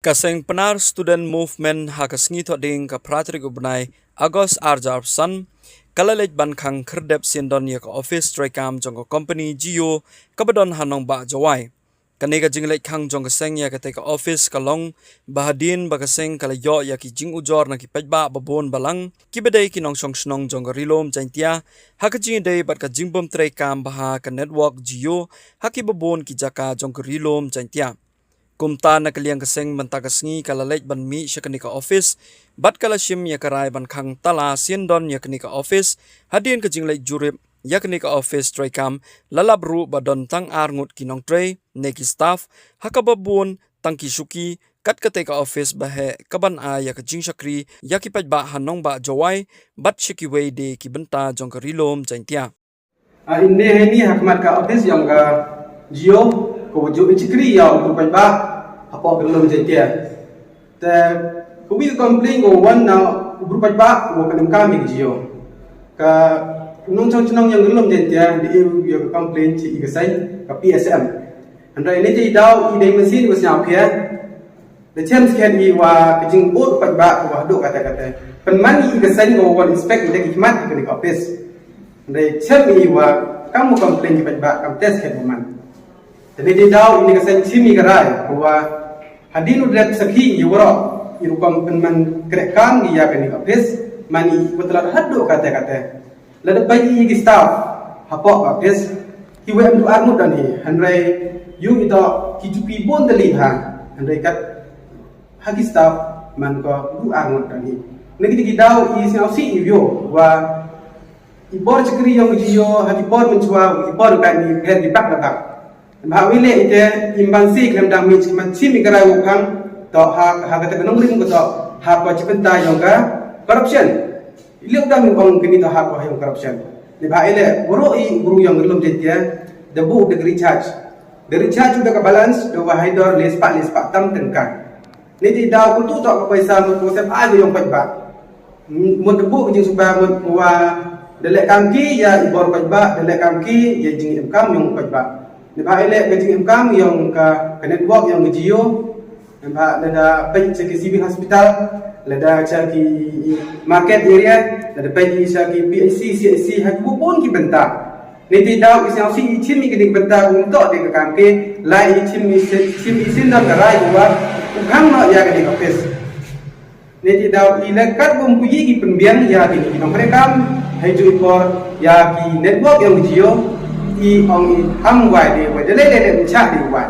Kaseng penar student movement hakasngi thoding ka pratrik ubnai Agos Arjar San kalalej ban khang kherdep sindon ya ka office trekam jong ka company Geo kabadon hanong ba jawai kanega jinglej khang jong ka seng ya ka te ka office kalong bahadin bakaseng kalayo ya ki jing ujor na ki pajba babon balang ki bedai ki nong song snong jong ka rilom jaintia hakajing dei bat ka jingbom trekam baha ka network Geo haki babon ki jaka jong ka rilom jaintia kumta na kaliang kaseng mantagasngi kalalej ban mi siya kanika office bat kalasim ya karay ban khang tala sindon ya kanika office hadin ka jinglej jurip ya kanika office trekam lalabru badon tang arngut kinong tray neki staff hakababun tangki suki kat kate ka office bahe kaban a ya ka jing sakri ya ki pajba hanong ba jawai bat shiki way de ki benta jong ka rilom jaintia inde heni hakmat ka office yang ka Geo ko jo ichikri ya ko pajba apa belum jatia te ko bi complain go wan na ubur pajba ko kanam kami Geo ka nung chong chnong yang belum jatia di ya complain ci igasai ka PSM andai ne ji daw i dei mesin ko nya phia the chance can be wa kijing bot pajba ko do kata kata penman igasai go wan inspect de hikmat ke office andai chami wa kamu complain ki pajba kam test ke man. Jadi dia tahu ini kesan simi kerai bahwa hadin udah sakhi yura irukam penman kerekan dia kini office mani betul hadu kata-kata lalu bagi igi staff apa office hiwe amdu armud dan hi handrai yu itu kijupi bon terlihat handrai kat hagi staff man ko du armud dan hi negi tahu isi ausi ivyo wa ibor cekri yang jiyo hagi bor mencua ibor kan ni ger di bak bak bahwile ite imbansi klem dang mi chi mi karai ukang to ha kata kenong ring ko to ha ko chipenta yang ka corruption ile udang ong kini to ha ko yang corruption ni bahile buru i guru yang gelum jetia debu de recharge udah ka balance do wa haidor les pak tam tengkan ni di daw ko tu to ka paisa mo ko sep a yang pajba mo debu jing supaya mo wa delek kamki ya ibor pajba delek kamki ya jing imkam yang pajba Nibah elek kajing imkam yang ka network yang Geo, nibah lada pen caki civil hospital, lada caki market area, lada pen caki BIC, CIC, haku pun ki bentar. Nanti daw isang si ichim mi kedik bentar untuk de ka kamke, lai ichim isin dah karai buat, ukang nak ya kedik office. Nanti daw ilekat bumpuyi ki pembiang ya kini mereka haju ikor ya ki network yang Geo i ong ham wai de wa de le de cha de wai